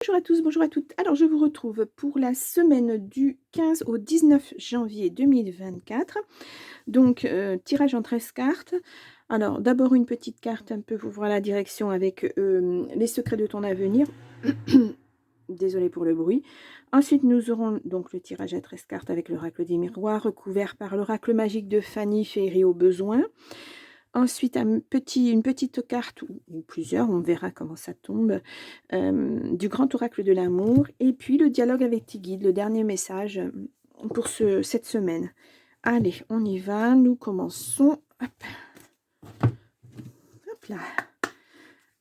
Bonjour à tous, bonjour à toutes. Alors, je vous retrouve pour la semaine du 15 au 19 janvier 2024. Donc, tirage en 13 cartes. Alors, d'abord une petite carte un peu pour voir la direction avec les secrets de ton avenir. Désolée pour le bruit. Ensuite, nous aurons donc le tirage à 13 cartes avec l'oracle des miroirs, recouvert par l'oracle magique de Fanny, féerie au besoin. Ensuite, une petite carte, ou plusieurs, on verra comment ça tombe, du grand oracle de l'amour. Et puis, le dialogue avec tes guides, le dernier message pour cette semaine. Allez, on y va, nous commençons. Hop, hop là.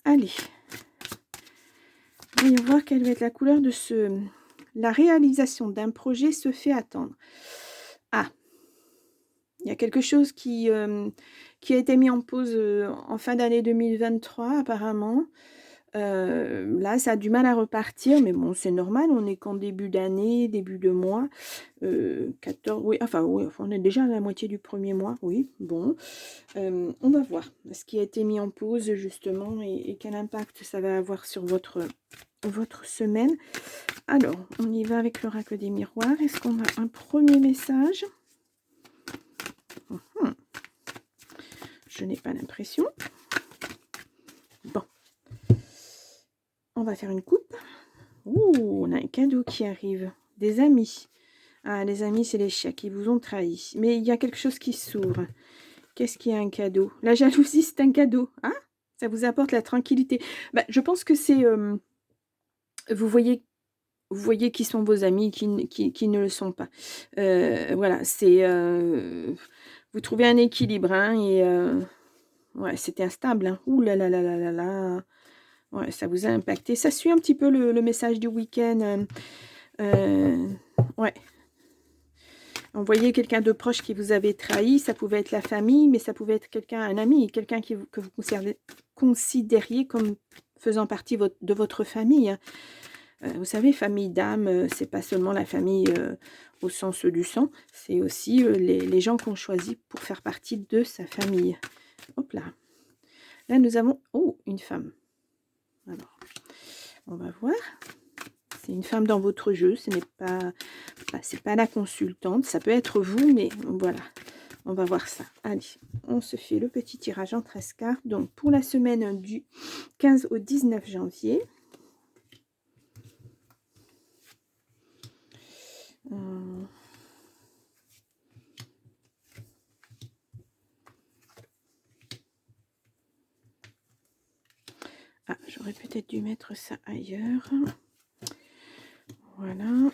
Allez. Voyons voir quelle va être la couleur de ce... La réalisation d'un projet se fait attendre. Ah, il y a quelque chose qui a été mis en pause en fin d'année 2023 apparemment. Là, ça a du mal à repartir, mais bon, c'est normal, on est qu'en début d'année, début de mois. 14, oui, oui, on est déjà à la moitié du premier mois, oui, bon. On va voir ce qui a été mis en pause justement et quel impact ça va avoir sur votre semaine. Alors, on y va avec l'oracle des miroirs. Est-ce qu'on a un premier message? Je n'ai pas l'impression. Bon. On va faire une coupe. Ouh, on a un cadeau qui arrive. Des amis. Ah, les amis, c'est les chats qui vous ont trahi. Mais il y a quelque chose qui s'ouvre. Qu'est-ce qui est un cadeau? La jalousie, c'est un cadeau. Hein? Ça vous apporte la tranquillité. Bah, je pense que c'est... vous voyez qui sont vos amis, qui ne le sont pas. Voilà, c'est... vous trouvez un équilibre, hein, et... ouais, c'était instable. Hein. Ouh là là là là là là. Ouais, ça vous a impacté. Ça suit un petit peu le message du week-end. Ouais. On voyait quelqu'un de proche qui vous avait trahi. Ça pouvait être la famille, mais ça pouvait être un ami, quelqu'un que vous considériez comme faisant partie de votre famille. Vous savez, famille d'âme, c'est pas seulement la famille au sens du sang, c'est aussi les gens qu'on choisit pour faire partie de sa famille. Hop là. Là, nous avons... Oh, une femme. Alors, on va voir. C'est une femme dans votre jeu. Ce n'est pas... c'est pas la consultante. Ça peut être vous, mais voilà. On va voir ça. Allez, on se fait le petit tirage en 13 cartes. Donc, pour la semaine du 15 au 19 janvier. Ah, j'aurais peut-être dû mettre ça ailleurs. Voilà. Allez,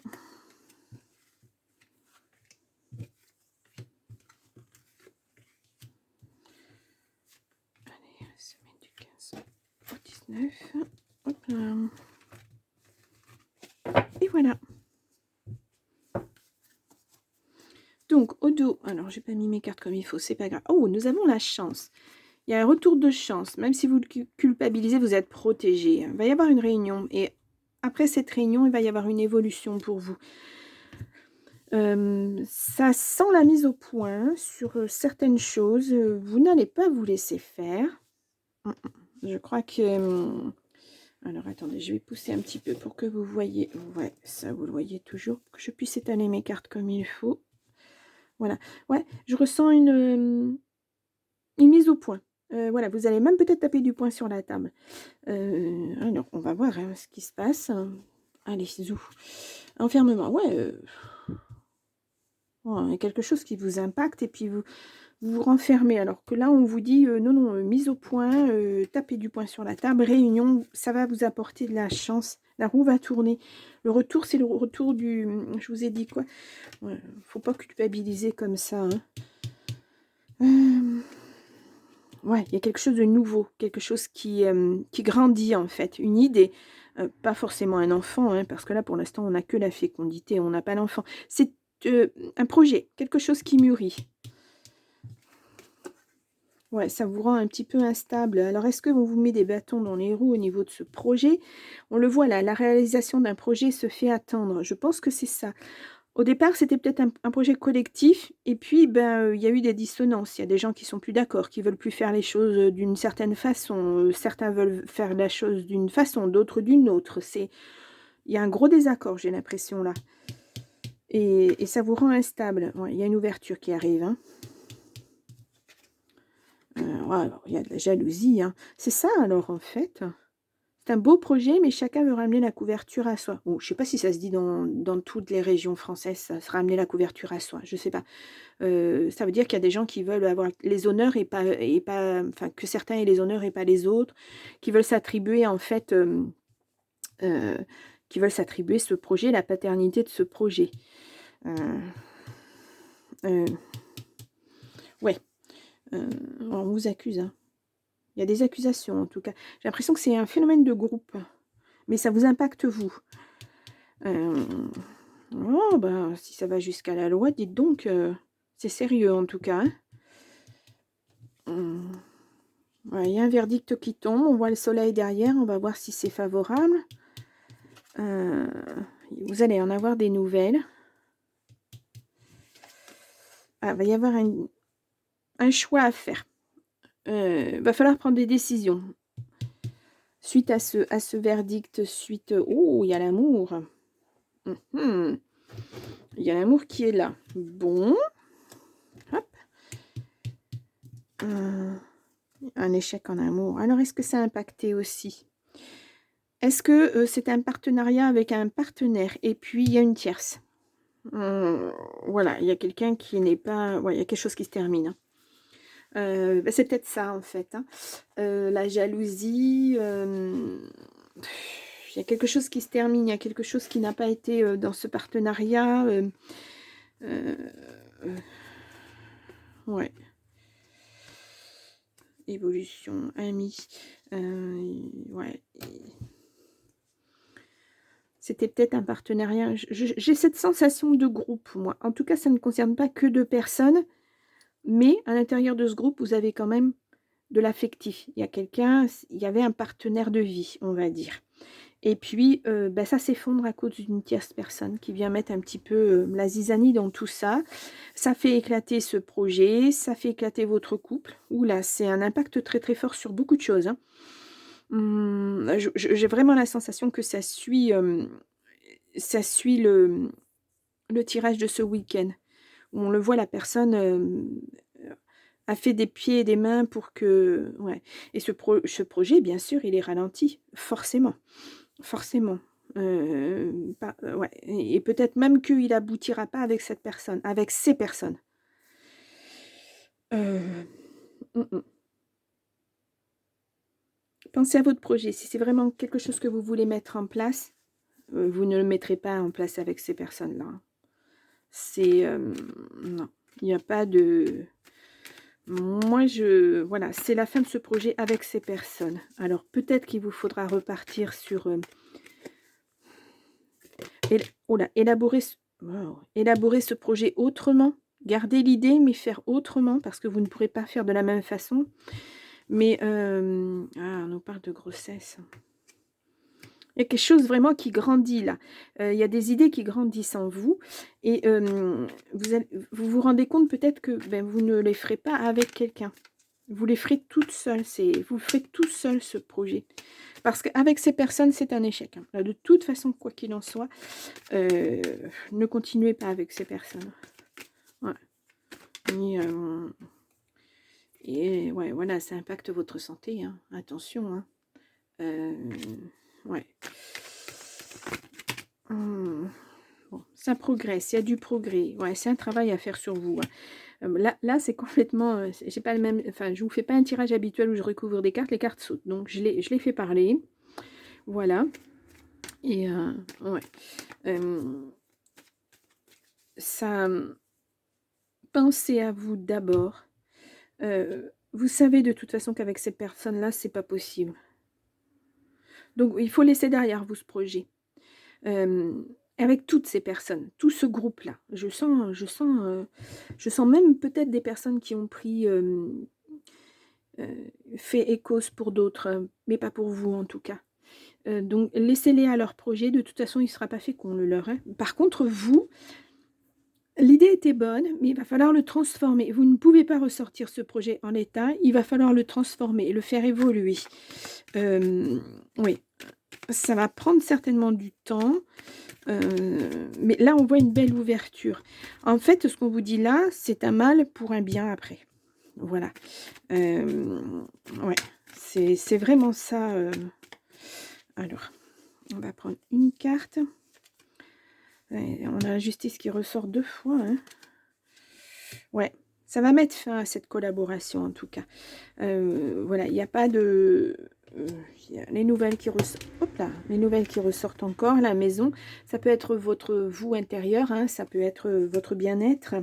la semaine du 15 au 19. Hop là. Et voilà. Donc, au dos, alors j'ai pas mis mes cartes comme il faut, c'est pas grave. Oh, nous avons la chance. Il y a un retour de chance. Même si vous le culpabilisez, vous êtes protégé. Il va y avoir une réunion. Et après cette réunion, il va y avoir une évolution pour vous. Ça sent la mise au point sur certaines choses. Vous n'allez pas vous laisser faire. Je crois que... alors, attendez, je vais pousser un petit peu pour que vous voyez. Ouais, ça, vous le voyez toujours. Pour que je puisse étaler mes cartes comme il faut. Voilà. Ouais, je ressens une mise au point. Voilà, vous allez même peut-être taper du poing sur la table. Alors, on va voir hein, ce qui se passe. Allez, zou. Enfermement, ouais. Il y a quelque chose qui vous impacte et puis vous vous renfermez. Alors que là, on vous dit, non, non, mise au point, tapez du poing sur la table, réunion, ça va vous apporter de la chance. La roue va tourner. Le retour, c'est le retour du... Je vous ai dit quoi? Ouais, faut pas culpabiliser comme ça. Hein. Ouais, il y a quelque chose de nouveau, quelque chose qui grandit en fait, une idée. Pas forcément un enfant, hein, parce que là, pour l'instant, on n'a que la fécondité, on n'a pas l'enfant. C'est un projet, quelque chose qui mûrit. Ouais, ça vous rend un petit peu instable. Alors, est-ce qu'on vous met des bâtons dans les roues au niveau de ce projet? On le voit là, la réalisation d'un projet se fait attendre. Je pense que c'est ça. Au départ, c'était peut-être un projet collectif, et puis il y a eu des dissonances. Il y a des gens qui sont plus d'accord, qui veulent plus faire les choses d'une certaine façon. Certains veulent faire la chose d'une façon, d'autres d'une autre. Il y a un gros désaccord, j'ai l'impression, là. Et ça vous rend instable. Ouais, il y a une ouverture qui arrive. Hein. Alors, il y a de la jalousie. Hein. C'est ça, alors, en fait. C'est un beau projet, mais chacun veut ramener la couverture à soi. Bon, je ne sais pas si ça se dit dans toutes les régions françaises, ça se ramener la couverture à soi. Je ne sais pas. Ça veut dire qu'il y a des gens qui veulent avoir les honneurs enfin, que certains aient les honneurs et pas les autres, qui veulent s'attribuer, en fait, qui veulent s'attribuer ce projet, la paternité de ce projet. Ouais. On vous accuse, hein. Il y a des accusations, en tout cas. J'ai l'impression que c'est un phénomène de groupe. Mais ça vous impacte, vous. Oh, bah, si ça va jusqu'à la loi, dites donc, c'est sérieux, en tout cas. Hein. Ouais, il y a un verdict qui tombe. On voit le soleil derrière. On va voir si c'est favorable. Vous allez en avoir des nouvelles. Ah, il va y avoir un choix à faire. Va falloir prendre des décisions. Suite à ce verdict, Oh, il y a l'amour. Il y a l'amour qui est là. Bon. Hop. Un échec en amour. Alors, est-ce que ça a impacté aussi? Est-ce que c'est un partenariat avec un partenaire et puis il y a une tierce? Voilà, il y a quelqu'un qui n'est pas... Ouais, il y a quelque chose qui se termine. Hein. C'est peut-être ça, en fait. Hein. La jalousie... il y a quelque chose qui se termine, il y a quelque chose qui n'a pas été dans ce partenariat. Ouais. Évolution, ami. Ouais. C'était peut-être un partenariat. J'ai cette sensation de groupe, moi. En tout cas, ça ne concerne pas que 2 personnes. Mais à l'intérieur de ce groupe, vous avez quand même de l'affectif. Il y a quelqu'un, il y avait un partenaire de vie, on va dire. Et puis, ça s'effondre à cause d'une tierce personne qui vient mettre un petit peu la zizanie dans tout ça. Ça fait éclater ce projet, ça fait éclater votre couple. Oula, c'est un impact très très fort sur beaucoup de choses. Hein. J'ai vraiment la sensation que ça suit le tirage de ce week-end. Où on le voit, la personne a fait des pieds et des mains pour que... Ouais. Et ce projet, bien sûr, il est ralenti, forcément. Forcément. Ouais. Et peut-être même qu'il n'aboutira pas avec cette personne, avec ces personnes. Pensez à votre projet. Si c'est vraiment quelque chose que vous voulez mettre en place, vous ne le mettrez pas en place avec ces personnes-là. C'est... non. Il n'y a pas de... Moi, voilà, c'est la fin de ce projet avec ces personnes. Alors, peut-être qu'il vous faudra repartir sur... élaborer ce projet autrement. Garder l'idée, mais faire autrement, parce que vous ne pourrez pas faire de la même façon. Mais, on nous parle de grossesse. Il y a quelque chose vraiment qui grandit là. Il y a des idées qui grandissent en vous. Et vous vous rendez compte peut-être que vous ne les ferez pas avec quelqu'un. Vous les ferez toutes seules. Vous ferez tout seul ce projet. Parce qu'avec ces personnes, c'est un échec. Hein. De toute façon, quoi qu'il en soit, ne continuez pas avec ces personnes. Ouais. Et ouais, voilà, ça impacte votre santé. Hein. Attention. Hein. Ouais. Bon, ça progresse, il y a du progrès. Ouais, c'est un travail à faire sur vous. Hein. Là c'est complètement... j'ai pas le même... Enfin, je vous fais pas un tirage habituel où je recouvre des cartes. Les cartes sautent. Donc, je les fais parler. Voilà. Et ouais. Ça... Pensez à vous d'abord. Vous savez de toute façon qu'avec ces personnes-là, c'est pas possible. Donc, il faut laisser derrière vous ce projet. Avec toutes ces personnes, tout ce groupe-là. Je sens même peut-être des personnes qui ont pris... fait écos pour d'autres, mais pas pour vous en tout cas. Donc, laissez-les à leur projet. De toute façon, il ne sera pas fait qu'on le leur. Hein. Par contre, vous... L'idée était bonne, mais il va falloir le transformer. Vous ne pouvez pas ressortir ce projet en l'état. Il va falloir le transformer, le faire évoluer. Oui. Ça va prendre certainement du temps, mais là, on voit une belle ouverture. En fait, ce qu'on vous dit là, c'est un mal pour un bien après. Voilà. Ouais, c'est vraiment ça. Alors, on va prendre une carte. Ouais, on a la justice qui ressort 2 fois, hein. Ouais, ça va mettre fin à cette collaboration, en tout cas. Voilà, il n'y a pas de... il y a les nouvelles qui ressortent. Hop là, les nouvelles qui ressortent encore, la maison. Ça peut être votre vous intérieur, hein, ça peut être votre bien-être.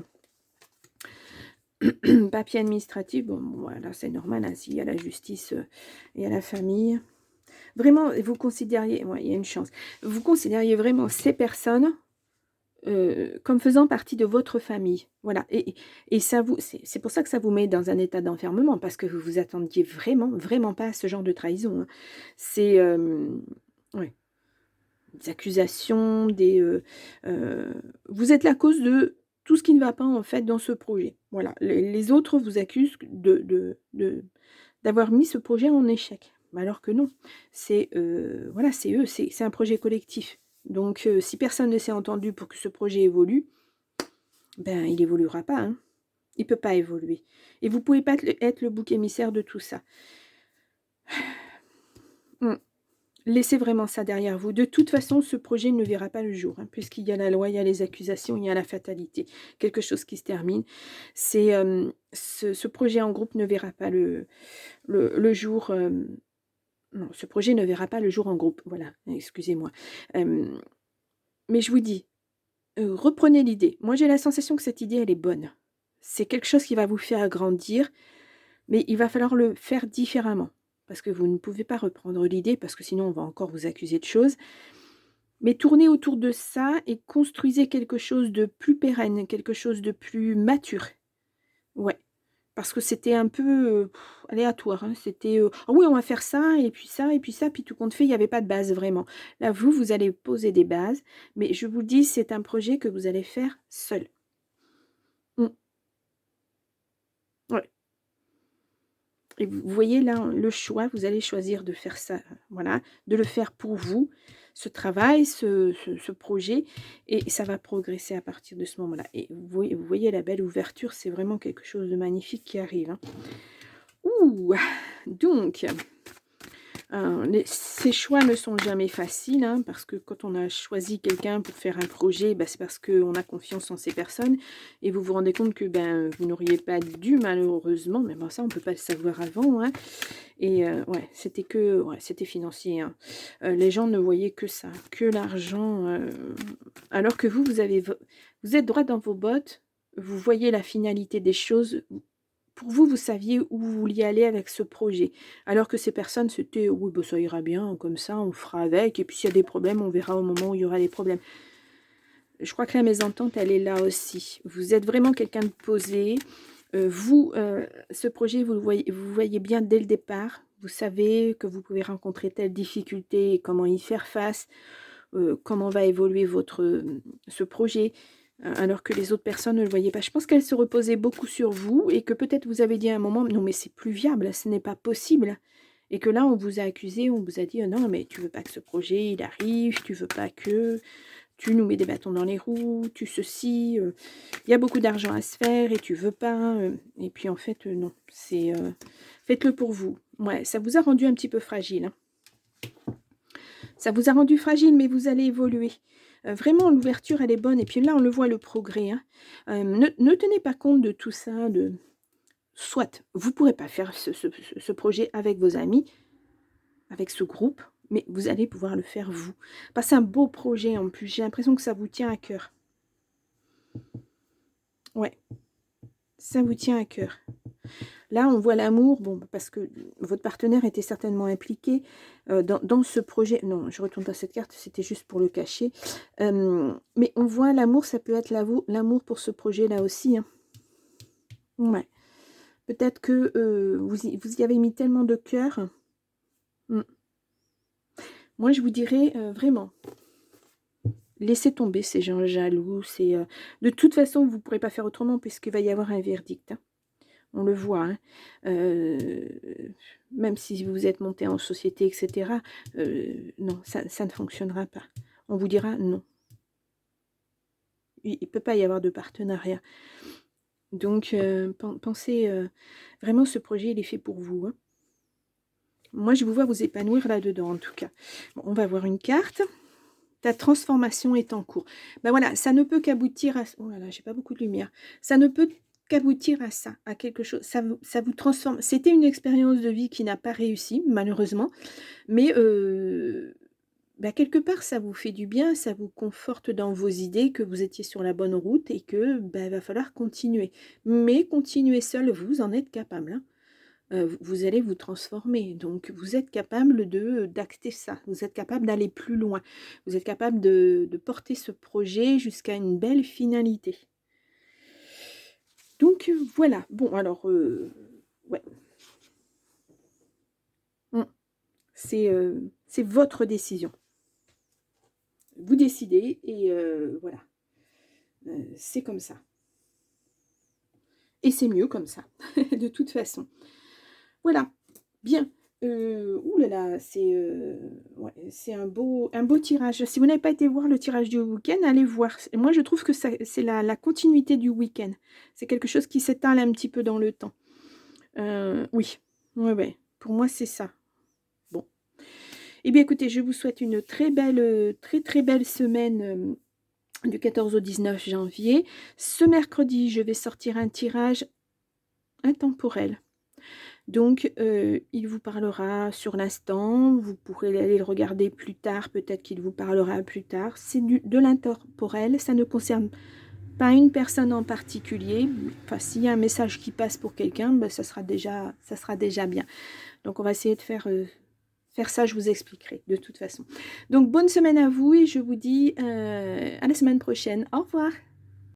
Papier administratif, bon, voilà, c'est normal, hein, s'il y a la justice et à la famille. Vraiment, vous considériez, ouais, il y a une chance, vous considériez vraiment ces personnes comme faisant partie de votre famille. Voilà, et ça vous, c'est pour ça que ça vous met dans un état d'enfermement, parce que vous vous attendiez vraiment, vraiment pas à ce genre de trahison, hein. C'est, ouais, des accusations, vous êtes la cause de tout ce qui ne va pas en fait dans ce projet. Voilà, les autres vous accusent d'avoir mis ce projet en échec. Alors que non, c'est voilà, c'est eux, c'est un projet collectif. Donc si personne ne s'est entendu pour que ce projet évolue, ben il évoluera pas, hein. Il peut pas évoluer. Et vous pouvez pas être le bouc émissaire de tout ça. Mmh. Laissez vraiment ça derrière vous. De toute façon, ce projet ne verra pas le jour, hein, puisqu'il y a la loi, il y a les accusations, il y a la fatalité. Quelque chose qui se termine. C'est ce projet en groupe ne verra pas le jour. Non, ce projet ne verra pas le jour en groupe. Voilà, excusez-moi. Mais je vous dis, reprenez l'idée. Moi, j'ai la sensation que cette idée, elle est bonne. C'est quelque chose qui va vous faire grandir, mais il va falloir le faire différemment. Parce que vous ne pouvez pas reprendre l'idée, parce que sinon on va encore vous accuser de choses. Mais tournez autour de ça et construisez quelque chose de plus pérenne, quelque chose de plus mature. Ouais, parce que c'était un peu aléatoire, hein. C'était ah oui, on va faire ça, et puis ça, et puis ça, puis tout compte fait, il n'y avait pas de base vraiment. Là, vous allez poser des bases, mais je vous le dis, c'est un projet que vous allez faire seul. Mm. Ouais. Et vous voyez là, le choix, vous allez choisir de faire ça, voilà, de le faire pour vous, ce travail, ce projet, et ça va progresser à partir de ce moment-là. Et vous voyez la belle ouverture, c'est vraiment quelque chose de magnifique qui arrive, hein. Ouh! Donc, ces choix ne sont jamais faciles, hein, parce que quand on a choisi quelqu'un pour faire un projet, bah, c'est parce qu'on a confiance en ces personnes, et vous vous rendez compte que ben, vous n'auriez pas dû, malheureusement, mais bon, ça on ne peut pas le savoir avant, hein. Et ouais, c'était financier, hein. Les gens ne voyaient que ça, que l'argent, alors que vous êtes droit dans vos bottes, vous voyez la finalité des choses. Pour vous, vous saviez où vous vouliez aller avec ce projet. Alors que ces personnes, c'était: «Oui, bah, ça ira bien, comme ça, on fera avec, et puis s'il y a des problèmes, on verra au moment où il y aura des problèmes». Je crois que la mésentente, elle est là aussi. Vous êtes vraiment quelqu'un de posé. Ce projet, vous voyez bien dès le départ. Vous savez que vous pouvez rencontrer telle difficulté et comment y faire face, comment va évoluer ce projet, alors que les autres personnes ne le voyaient pas. Je pense qu'elles se reposaient beaucoup sur vous, et que peut-être vous avez dit à un moment: «Non mais c'est plus viable, ce n'est pas possible». Et que là, on vous a accusé, on vous a dit: «Non mais tu veux pas que ce projet il arrive, tu veux pas que, tu nous mets des bâtons dans les roues, tu ceci, il y a beaucoup d'argent à se faire et tu veux pas». Et puis en fait, non, c'est, faites-le pour vous. Ouais, ça vous a rendu un petit peu fragile, hein. Ça vous a rendu fragile, mais vous allez évoluer. Vraiment, l'ouverture, elle est bonne. Et puis là, on le voit, le progrès, hein. Ne tenez pas compte de tout ça. Soit, vous ne pourrez pas faire ce projet avec vos amis, avec ce groupe, mais vous allez pouvoir le faire vous. Parce que c'est un beau projet en plus. J'ai l'impression que ça vous tient à cœur. Ouais, ça vous tient à cœur. Là, on voit l'amour, bon, parce que votre partenaire était certainement impliqué dans ce projet. Non, je retourne à cette carte, c'était juste pour le cacher. Mais on voit l'amour, ça peut être l'amour pour ce projet-là aussi, hein. Ouais. Peut-être que vous y avez mis tellement de cœur. Mm. Moi, je vous dirais vraiment, laissez tomber ces gens jaloux. De toute façon, vous ne pourrez pas faire autrement, puisqu'il va y avoir un verdict, hein. On le voit, hein. Même si vous êtes monté en société, etc. Non, ça ne fonctionnera pas. On vous dira non. Il ne peut pas y avoir de partenariat. Donc, pensez, vraiment, ce projet, il est fait pour vous, hein. Moi, je vous vois vous épanouir là-dedans, en tout cas. Bon, on va voir une carte. Ta transformation est en cours. Ben voilà, ça ne peut qu'aboutir à... Oh là là, j'ai pas beaucoup de lumière. Ça ne peut qu'aboutir à ça, à quelque chose. Ça vous transforme. C'était une expérience de vie qui n'a pas réussi, malheureusement. Mais ben quelque part, ça vous fait du bien, ça vous conforte dans vos idées, que vous étiez sur la bonne route et que ben, va falloir continuer. Mais continuer seul, vous en êtes capable, hein. Vous allez vous transformer. Donc, vous êtes capable d'acter ça. Vous êtes capable d'aller plus loin. Vous êtes capable de porter ce projet jusqu'à une belle finalité. Donc, voilà. Bon, alors, ouais. C'est votre décision. Vous décidez et voilà. C'est comme ça. Et c'est mieux comme ça, de toute façon. Voilà. Bien. Ouh là là, ouais, c'est un beau tirage. Si vous n'avez pas été voir le tirage du week-end, allez voir. Moi, je trouve que c'est la continuité du week-end. C'est quelque chose qui s'étale un petit peu dans le temps. Oui, ouais, ouais. Pour moi, c'est ça. Bon. Eh bien, écoutez, je vous souhaite une très belle semaine du 14 au 19 janvier. Ce mercredi, je vais sortir un tirage intemporel. Donc, il vous parlera sur l'instant, vous pourrez aller le regarder plus tard, peut-être qu'il vous parlera plus tard. C'est de l'intemporel, ça ne concerne pas une personne en particulier. Enfin, s'il y a un message qui passe pour quelqu'un, ben, ça sera déjà bien. Donc, on va essayer de faire ça, je vous expliquerai de toute façon. Donc, bonne semaine à vous et je vous dis à la semaine prochaine. Au revoir.